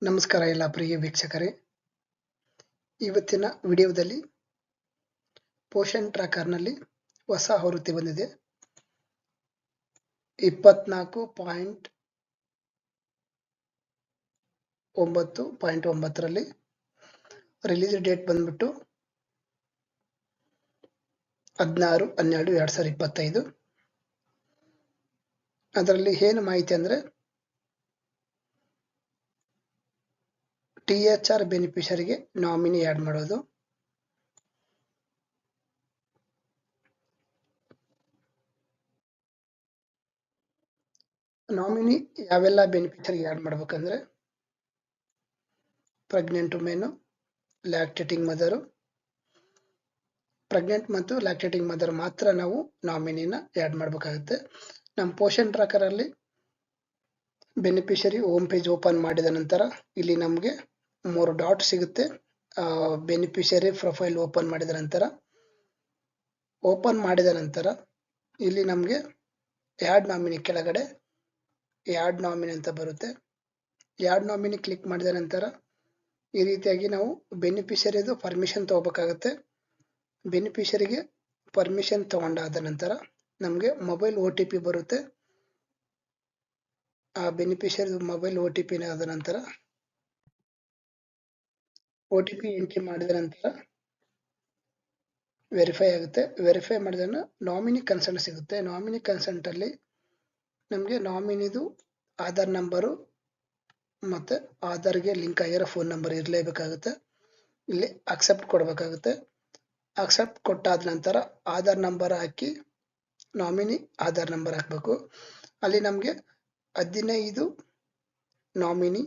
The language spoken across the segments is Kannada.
ನಮಸ್ಕಾರ ಎಲ್ಲ ಪ್ರಿಯ ವೀಕ್ಷಕರೇ. ಇವತ್ತಿನ ವಿಡಿಯೋದಲ್ಲಿ ಪೋಷನ್ ಟ್ರ್ಯಾಕರ್ನಲ್ಲಿ ಹೊಸ ಆವೃತ್ತಿ ಬಂದಿದೆ. 24.9.9ರಲ್ಲಿ ರಿಲೀಸ್ ಡೇಟ್ ಬಂದ್ಬಿಟ್ಟು 16/12/2025. ಅದರಲ್ಲಿ ಏನು ಮಾಹಿತಿ ಅಂದರೆ THR ಬೆನಿಫಿಷರಿಗೆ ನಾಮಿನಿ ಆ್ಯಡ್ ಮಾಡೋದು. ನಾಮಿನಿ ಯಾವೆಲ್ಲ ಬೆನಿಫಿಷರಿಗೆ ಆ್ಯಡ್ ಮಾಡ್ಬೇಕಂದ್ರೆ pregnant women, lactating mother, pregnant ಮತ್ತು ಲ್ಯಾಕ್ಟೇಟಿಂಗ್ ಮದರ್ ಮಾತ್ರ ನಾವು ನಾಮಿನಿನ ಆ್ಯಡ್ ಮಾಡಬೇಕಾಗುತ್ತೆ. ನಮ್ಮ ಪೋಷನ್ ಟ್ರ್ಯಾಕರಲ್ಲಿ ಬೆನಿಫಿಷರಿ ಹೋಮ್ ಪೇಜ್ ಓಪನ್ ಮಾಡಿದ ನಂತರ ಇಲ್ಲಿ ನಮಗೆ 3 ಡಾಟ್ ಸಿಗುತ್ತೆ. ಬೆನಿಫಿಷರಿ ಪ್ರೊಫೈಲ್ ಓಪನ್ ಮಾಡಿದ ನಂತರ ಇಲ್ಲಿ ನಮಗೆ ಆ್ಯಡ್ ನಾಮಿನಿ ಕೆಳಗಡೆ ಆ್ಯಡ್ ನಾಮಿನಿ ಅಂತ ಬರುತ್ತೆ. ಆ್ಯಡ್ ನಾಮಿನಿ ಕ್ಲಿಕ್ ಮಾಡಿದ ನಂತರ ಈ ರೀತಿಯಾಗಿ ನಾವು ಬೆನಿಫಿಷರಿದು ಪರ್ಮಿಷನ್ ತಗೋಬೇಕಾಗುತ್ತೆ. ಬೆನಿಫಿಷರಿಗೆ ಪರ್ಮಿಷನ್ ತಗೊಂಡಾದ ನಂತರ ನಮಗೆ ಮೊಬೈಲ್ OTP ಬರುತ್ತೆ. ಆ ಬೆನಿಫಿಷರಿ ಮೊಬೈಲ್ OTP ಆದ ನಂತರ OTP ಎಂಟ್ರಿ ಮಾಡಿದ ನಂತರ ವೆರಿಫೈ ಆಗುತ್ತೆ. ವೆರಿಫೈ ಮಾಡಿದ ನಾಮಿನಿ ಕನ್ಸೆಂಟ್ ಸಿಗುತ್ತೆ. ನಾಮಿನಿ ಕನ್ಸೆಂಟ್ ಅಲ್ಲಿ ನಮಗೆ ನಾಮಿನಿದು ಆಧಾರ್ ನಂಬರು ಮತ್ತೆ ಆಧಾರ್ಗೆ ಲಿಂಕ್ ಆಗಿರೋ ಫೋನ್ ನಂಬರ್ ಇರಲೇಬೇಕಾಗುತ್ತೆ. ಇಲ್ಲಿ ಅಕ್ಸೆಪ್ಟ್ ಕೊಡಬೇಕಾಗುತ್ತೆ. ಅಕ್ಸೆಪ್ಟ್ ಕೊಟ್ಟಾದ ನಂತರ ಆಧಾರ್ ನಂಬರ್ ಹಾಕಿ ನಾಮಿನಿ ಆಧಾರ್ ನಂಬರ್ ಹಾಕಬೇಕು. ಅಲ್ಲಿ ನಮಗೆ 15 ನಾಮಿನಿ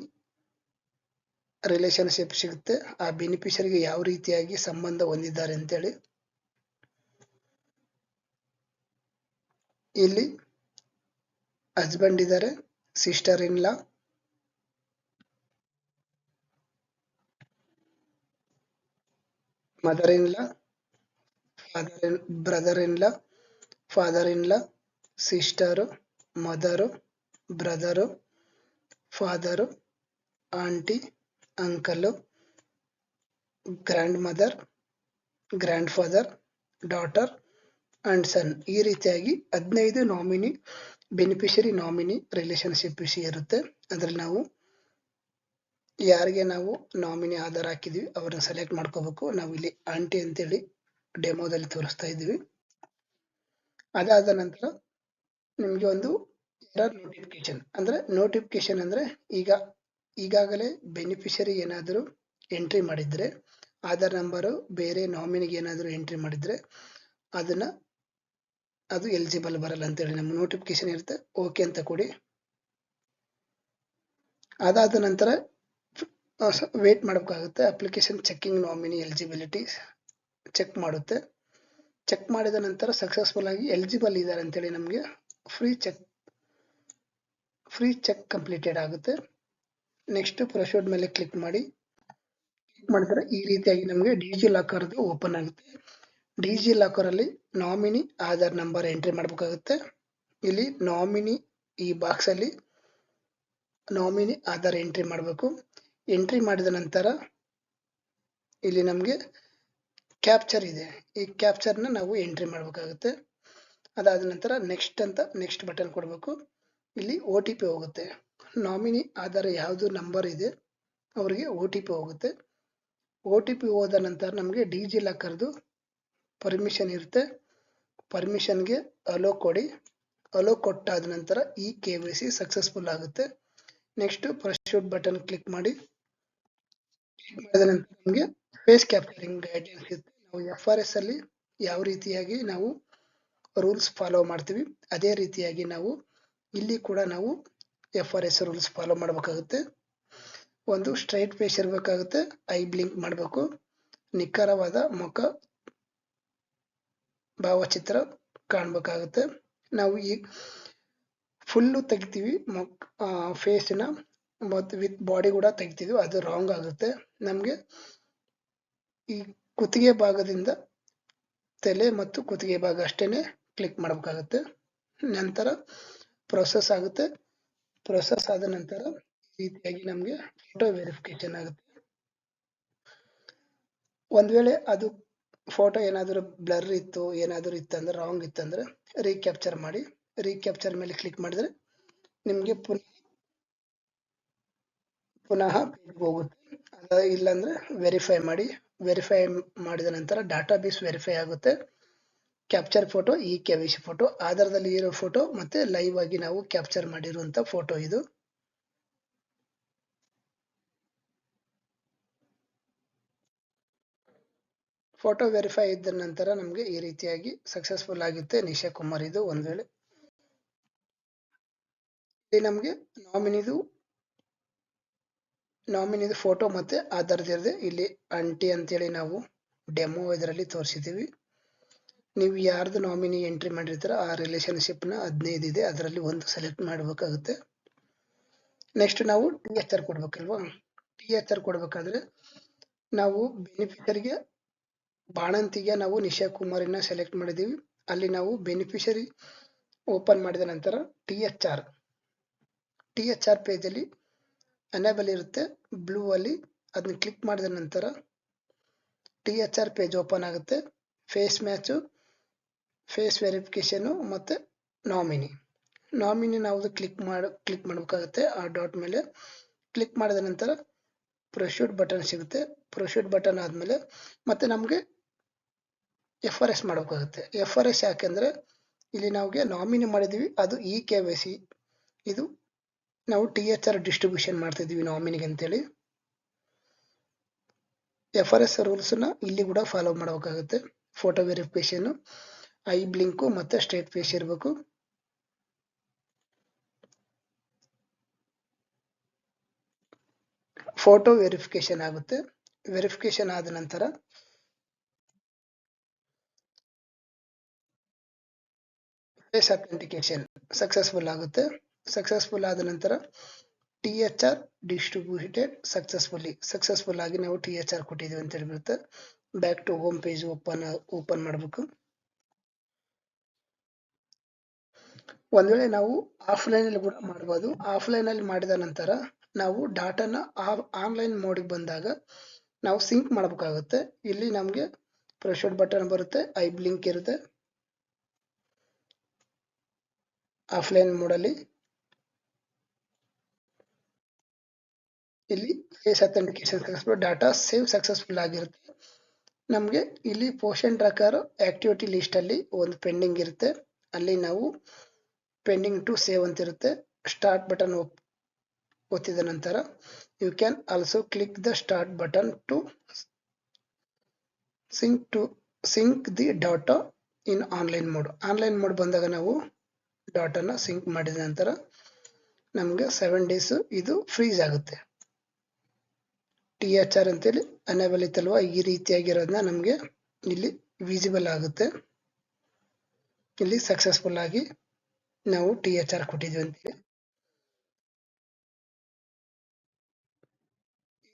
ರಿಲೇಶನ್ಶಿಪ್ ಸಿಗುತ್ತೆ. ಆ ಬೆನಿಫಿಷರಿಗೆ ಯಾವ ರೀತಿಯಾಗಿ ಸಂಬಂಧ ಹೊಂದಿದ್ದಾರೆ ಅಂತೇಳಿ ಇಲ್ಲಿ ಹಸ್ಬೆಂಡ್ ಇದ್ದಾರೆ, sister in law, mother in law, brother in law, father in law, sister, mother, brother, father, aunty, uncle, grandmother, grandfather, daughter and son. ಈ ರೀತಿಯಾಗಿ 15 ನಾಮಿನಿ ಬೆನಿಫಿಷರಿ ನಾಮಿನಿ ರಿಲೇಶನ್ಶಿಪ್ ಇರುತ್ತೆ. ಅದರಲ್ಲಿ ನಾವು ಯಾರಿಗೆ ನಾವು ನಾಮಿನಿ ಆಧಾರ್ ಹಾಕಿದ್ವಿ ಅವ್ರನ್ನ ಸೆಲೆಕ್ಟ್ ಮಾಡ್ಕೋಬೇಕು. ನಾವು ಇಲ್ಲಿ ಆಂಟಿ ಅಂತೇಳಿ ಡೆಮೋದಲ್ಲಿ ತೋರಿಸ್ತಾ ಇದ್ವಿ. ಅದಾದ ನಂತರ ನಿಮಗೆ ಒಂದು ಎರರ್ ನೋಟಿಫಿಕೇಶನ್ ಅಂದ್ರೆ ಈಗಾಗಲೇ ಬೆನಿಫಿಷರಿ ಏನಾದರೂ ಎಂಟ್ರಿ ಮಾಡಿದ್ರೆ ಆಧಾರ್ ನಂಬರು ಬೇರೆ ನಾಮಿನಿಗೆ ಏನಾದರೂ ಎಂಟ್ರಿ ಮಾಡಿದ್ರೆ ಅದು ಎಲಿಜಿಬಲ್ ಬರಲ್ಲ ಅಂತೇಳಿ ನಮ್ಗೆ ನೋಟಿಫಿಕೇಶನ್ ಇರುತ್ತೆ. ಓಕೆ ಅಂತ ಕೊಡಿ. ಅದಾದ ನಂತರ ವೇಟ್ ಮಾಡಬೇಕಾಗುತ್ತೆ. Application checking nominee eligibility check ಮಾಡುತ್ತೆ. ಚೆಕ್ ಮಾಡಿದ ನಂತರ ಸಕ್ಸಸ್ಫುಲ್ ಆಗಿ ಎಲಿಜಿಬಲ್ ಇದ್ದಾರೆ ಅಂತೇಳಿ ನಮಗೆ ಫ್ರೀ ಚೆಕ್ ಕಂಪ್ಲೀಟೆಡ್ ಆಗುತ್ತೆ. ನೆಕ್ಸ್ಟ್ ಪ್ರೊಸೀಡ್ ಮೇಲೆ ಕ್ಲಿಕ್ ಮಾಡಿದ್ರೆ ಈ ರೀತಿಯಾಗಿ ನಮಗೆ ಡಿಜಿ ಲಾಕರ್ದು ಓಪನ್ ಆಗುತ್ತೆ. ಡಿಜಿ ಲಾಕರ್ ಅಲ್ಲಿ ನಾಮಿನಿ ಆಧಾರ್ ನಂಬರ್ ಎಂಟ್ರಿ ಮಾಡಬೇಕಾಗುತ್ತೆ. ಇಲ್ಲಿ ನಾಮಿನಿ ಈ ಬಾಕ್ಸ್ ಅಲ್ಲಿ ನಾಮಿನಿ ಆಧಾರ್ ಎಂಟ್ರಿ ಮಾಡಬೇಕು. ಎಂಟ್ರಿ ಮಾಡಿದ ನಂತರ ಇಲ್ಲಿ ನಮಗೆ ಕ್ಯಾಪ್ಚರ್ ಇದೆ. ಈ ಕ್ಯಾಪ್ಚರ್ನ ನಾವು ಎಂಟ್ರಿ ಮಾಡಬೇಕಾಗುತ್ತೆ. ಅದಾದ ನಂತರ ನೆಕ್ಸ್ಟ್ ಬಟನ್ ಕೊಡಬೇಕು. ಇಲ್ಲಿ OTP ಹೋಗುತ್ತೆ. ನಾಮಿನಿ ಆಧಾರ್ ಯಾವುದು ನಂಬರ್ ಇದೆ ಅವರಿಗೆ OTP ಹೋಗುತ್ತೆ. OTP ಹೋದ ನಂತರ ನಮಗೆ ಡಿಜಿ ಲಾಕರ್ದು ಪರ್ಮಿಷನ್ ಇರುತ್ತೆ. ಪರ್ಮಿಷನ್ಗೆ ಅಲೋ ಕೊಡಿ. ಅಲೋ ಕೊಟ್ಟಾದ ನಂತರ ಈ KYC ಸಕ್ಸಸ್ಫುಲ್ ಆಗುತ್ತೆ. ನೆಕ್ಸ್ಟ್ ಪ್ರೊಸೀಡ್ ಬಟನ್ ಕ್ಲಿಕ್ ಮಾಡಿದ ನಂತರ ನಮಗೆ ಫೇಸ್ ಕ್ಯಾಪ್ಚರಿಂಗ್ ಗೈಡ್ಲೈನ್ಸ್ ಇರುತ್ತೆ. ನಾವು FRS ಅಲ್ಲಿ ಯಾವ ರೀತಿಯಾಗಿ ನಾವು ರೂಲ್ಸ್ ಫಾಲೋ ಮಾಡ್ತೀವಿ ಅದೇ ರೀತಿಯಾಗಿ ನಾವು ಇಲ್ಲಿ ಕೂಡ ನಾವು FRS ರೂಲ್ಸ್ ಫಾಲೋ ಮಾಡಬೇಕಾಗುತ್ತೆ. ಒಂದು ಸ್ಟ್ರೈಟ್ ಫೇಸ್ ಇರಬೇಕಾಗುತ್ತೆ. ಐ ಬ್ಲಿಂಕ್ ಮಾಡಬೇಕು. ನಿಖರವಾದ ಮುಖ ಭಾವಚಿತ್ರ ಕಾಣಬೇಕಾಗುತ್ತೆ. ನಾವು ಈ ಫುಲ್ಲು ತೆಗಿತೀವಿ ಫೇಸ್ನ ಮತ್ತು ವಿತ್ ಬಾಡಿ ಕೂಡ ತೆಗಿತೀವಿ, ಅದು ರಾಂಗ್ ಆಗುತ್ತೆ. ನಮಗೆ ಈ ಕುತ್ತಿಗೆ ಭಾಗದಿಂದ ತಲೆ ಮತ್ತು ಕುತ್ತಿಗೆ ಭಾಗ ಅಷ್ಟೇನೆ ಕ್ಲಿಕ್ ಮಾಡಬೇಕಾಗುತ್ತೆ. ನಂತರ ಪ್ರೊಸೆಸ್ ಆಗುತ್ತೆ. ಪ್ರೊಸೆಸ್ ಆದ ನಂತರ ರೀತಿಯಾಗಿ ನಮಗೆ ಫೋಟೋ ವೆರಿಫಿಕೇಶನ್ ಆಗುತ್ತೆ. ಒಂದ್ ವೇಳೆ ಅದು ಫೋಟೋ ಏನಾದರೂ ಬ್ಲರ್ ಇತ್ತು, ಏನಾದರೂ ಇತ್ತಂದ್ರೆ ರಾಂಗ್ ಇತ್ತಂದ್ರೆ ರೀಕ್ಯಾಪ್ಚರ್ ಮಾಡಿ. ರೀಕ್ಯಾಪ್ಚರ್ ಮೇಲೆ ಕ್ಲಿಕ್ ಮಾಡಿದ್ರೆ ನಿಮಗೆ ಪುನಃ ಹೋಗುತ್ತೆ. ಇಲ್ಲಾಂದ್ರೆ ವೆರಿಫೈ ಮಾಡಿ. ವೆರಿಫೈ ಮಾಡಿದ ನಂತರ ಡಾಟಾಬೇಸ್ ವೆರಿಫೈ ಆಗುತ್ತೆ. ಕ್ಯಾಪ್ಚರ್ ಫೋಟೋ ಈ KYC ಫೋಟೋ, ಆಧಾರದಲ್ಲಿ ಇರೋ ಫೋಟೋ ಮತ್ತೆ ಲೈವ್ ಆಗಿ ನಾವು ಕ್ಯಾಪ್ಚರ್ ಮಾಡಿರುವಂತ ಫೋಟೋ ಇದು. ಫೋಟೋ ವೆರಿಫೈ ಇದ್ದ ನಂತರ ನಮಗೆ ಈ ರೀತಿಯಾಗಿ ಸಕ್ಸಸ್ಫುಲ್ ಆಗುತ್ತೆ ನಿಶಾ ಕುಮಾರ್ ಇದು. ಒಂದ್ ವೇಳೆ ಇಲ್ಲಿ ನಮಗೆ ನಾಮಿನಿದು ಫೋಟೋ ಮತ್ತೆ ಆಧಾರದಿರದೆ ಇಲ್ಲಿ ಆಂಟಿ ಅಂತೇಳಿ ನಾವು ಡೆಮೋ ಇದರಲ್ಲಿ ತೋರಿಸಿದ್ದೀವಿ. ನೀವು ಯಾರ್ದು ನಾಮಿನಿ ಎಂಟ್ರಿ ಮಾಡಿರ್ತೀರ ಆ ರಿಲೇಶನ್ಶಿಪ್ ನ 15 ಇದೆ, ಅದರಲ್ಲಿ ಒಂದು ಸೆಲೆಕ್ಟ್ ಮಾಡಬೇಕಾಗುತ್ತೆ. ನೆಕ್ಸ್ಟ್ ನಾವು THR ಕೊಡ್ಬೇಕಲ್ವಾ. THR ಕೊಡ್ಬೇಕಾದ್ರೆ ನಾವು ಬೆನಿಫಿಷರಿಗೆ ಬಾಣಂತಿಗೆ ನಾವು ನಿಶಾ ಕುಮಾರಿನ ಸೆಲೆಕ್ಟ್ ಮಾಡಿದೀವಿ. ಅಲ್ಲಿ ನಾವು ಬೆನಿಫಿಷರಿ ಓಪನ್ ಮಾಡಿದ ನಂತರ THR ಪೇಜ್ ಅಲ್ಲಿ ಅನೇಬಲ್ ಇರುತ್ತೆ ಬ್ಲೂ ಅಲ್ಲಿ, ಅದನ್ನ ಕ್ಲಿಕ್ ಮಾಡಿದ ನಂತರ THR ಪೇಜ್ ಓಪನ್ ಆಗುತ್ತೆ. ಫೇಸ್ ಮ್ಯಾಚ್, ಫೇಸ್ ವೆರಿಫಿಕೇಶನ್ ಮತ್ತೆ ನಾಮಿನಿ ನಾವು ಕ್ಲಿಕ್ ಮಾಡಬೇಕಾಗುತ್ತೆ. ಆ ಡಾಟ್ ಮೇಲೆ ಕ್ಲಿಕ್ ಮಾಡಿದ ನಂತರ ಪ್ರೊಸೀಡ್ ಬಟನ್ ಸಿಗುತ್ತೆ. ಪ್ರೊಸೀಡ್ ಬಟನ್ ಆದ್ಮೇಲೆ ಮತ್ತೆ ನಮಗೆ FRS ಮಾಡಬೇಕಾಗುತ್ತೆ. FRS ಯಾಕೆಂದ್ರೆ ಇಲ್ಲಿ ನಾವು ನಾಮಿನಿ ಮಾಡಿದೀವಿ, ಅದು KYC, ಇದು ನಾವು THR ಡಿಸ್ಟ್ರಿಬ್ಯೂಷನ್ ಮಾಡ್ತಾ ಇದೀವಿ ನಾಮಿನಿಗೆ ಅಂತೇಳಿ. FRS ರೂಲ್ಸ್ ನ ಇಲ್ಲಿ ಕೂಡ ಫಾಲೋ ಮಾಡಬೇಕಾಗುತ್ತೆ. ಫೋಟೋ ವೆರಿಫಿಕೇಶನ್, ಐ ಬ್ಲಿಂಕ್ ಮತ್ತೆ ಸ್ಟ್ರೇಟ್ ಫೇಸ್ ಇರಬೇಕು. ಫೋಟೋ ವೆರಿಫಿಕೇಶನ್ ಆಗುತ್ತೆ. ವೆರಿಫಿಕೇಶನ್ ಆದ ನಂತರ ಫೇಸ್ ಅಥೆಂಟಿಕೇಶನ್ ಸಕ್ಸಸ್ಫುಲ್ ಆಗುತ್ತೆ. ಸಕ್ಸಸ್ಫುಲ್ ಆದ ನಂತರ THR ಡಿಸ್ಟ್ರಿಬ್ಯೂಟೆಡ್ ಸಕ್ಸಸ್ಫುಲ್ ಆಗಿ ನಾವು THR ಕೊಟ್ಟಿದ್ದೀವಿ ಅಂತ ಹೇಳಿಬಿಡುತ್ತೆ. Back to home page open ಮಾಡಬೇಕು. ಒಂದ್ ವೇಳೆ ನಾವು ಆಫ್ಲೈನ್ ಅಲ್ಲಿ ಕೂಡ ಮಾಡಬಹುದು. ಆಫ್ಲೈನ್ ಅಲ್ಲಿ ಮಾಡಿದ ನಂತರ ನಾವು ಡಾಟಾನ ಆನ್ಲೈನ್ ಮೋಡ್ಗೆ ಬಂದಾಗ ನಾವು ಸಿಂಕ್ ಮಾಡಬೇಕಾಗುತ್ತೆ. ಇಲ್ಲಿ ನಮಗೆ ಪ್ರೊಸೀಡ್ ಬಟನ್ ಬರುತ್ತೆ, ಐ ಬ್ಲಿಂಕ್ ಇರುತ್ತೆ. ಆಫ್ಲೈನ್ ಮೋಡಲ್ಲಿ ಇಲ್ಲಿ face authentication data save successful ಆಗಿರುತ್ತೆ. ನಮಗೆ ಇಲ್ಲಿ ಪೋಷನ್ ಟ್ರ್ಯಾಕರ್ ಆಕ್ಟಿವಿಟಿ ಲಿಸ್ಟ್ ಅಲ್ಲಿ ಒಂದು ಪೆಂಡಿಂಗ್ ಇರುತ್ತೆ. ಅಲ್ಲಿ ನಾವು ಪೆಂಡಿಂಗ್ ಟು ಸೇವ್ ಅಂತ ಇರುತ್ತೆ. ಸ್ಟಾರ್ಟ್ ಬಟನ್ ಒತ್ತಿದ ನಂತರ you can also click the start button to sync the data in online mode ಬಂದಾಗ ನಾವು ಡಾಟಾನ ಸಿಂಕ್ ಮಾಡಿದ ನಂತರ ನಮಗೆ 7 days ಇದು ಫ್ರೀಸ್ ಆಗುತ್ತೆ. THR ಅಂತೇಳಿ ಅನೇಬಲ್ ಇತ್ತಲ್ವಾ, ಈ ರೀತಿಯಾಗಿರೋದನ್ನ ನಮಗೆ ಇಲ್ಲಿ ವಿಸಿಬಲ್ ಆಗುತ್ತೆ. ಇಲ್ಲಿ ಸಕ್ಸಸ್ಫುಲ್ ಆಗಿ ನಾವು THR ಕೊಟ್ಟಿದ್ವಿ ಅಂತೇಳಿ.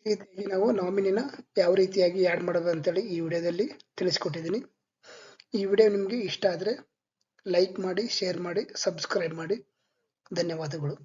ಈ ರೀತಿಯಾಗಿ ನಾವು ನಾಮಿನಿನ ಯಾವ ರೀತಿಯಾಗಿ ಆಡ್ ಮಾಡೋದು ಅಂತೇಳಿ ಈ ವಿಡಿಯೋದಲ್ಲಿ ತಿಳಿಸ್ಕೊಟ್ಟಿದ್ದೀನಿ. ಈ ವಿಡಿಯೋ ನಿಮಗೆ ಇಷ್ಟ ಆದರೆ ಲೈಕ್ ಮಾಡಿ, ಶೇರ್ ಮಾಡಿ, ಸಬ್ಸ್ಕ್ರೈಬ್ ಮಾಡಿ. ಧನ್ಯವಾದಗಳು.